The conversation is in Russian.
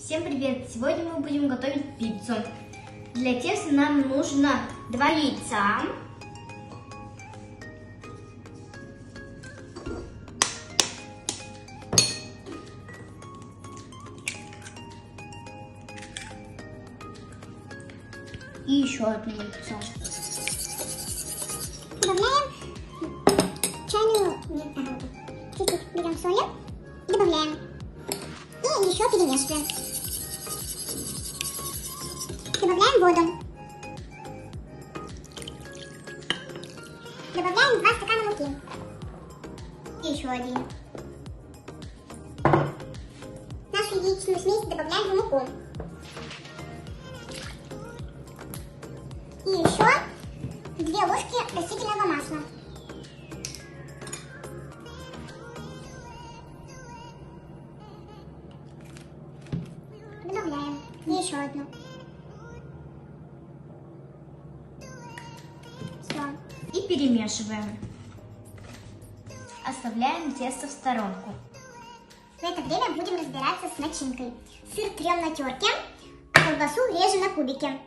Всем привет! Сегодня мы будем готовить пиццу. Для теста нам нужно 2 яйца, и еще одно яйцо. Добавляем чайную, чуть-чуть берем соли, добавляем и еще перемешиваем. Добавляем воду. Добавляем 2 стакана муки. И еще один. Нашу яичную смесь добавляем в муку. И еще 2 ложки растительного масла. Добавляем. И еще одну. Все. И перемешиваем. Оставляем тесто в сторонку. В это время будем разбираться с начинкой. Сыр трем на терке, колбасу режем на кубики.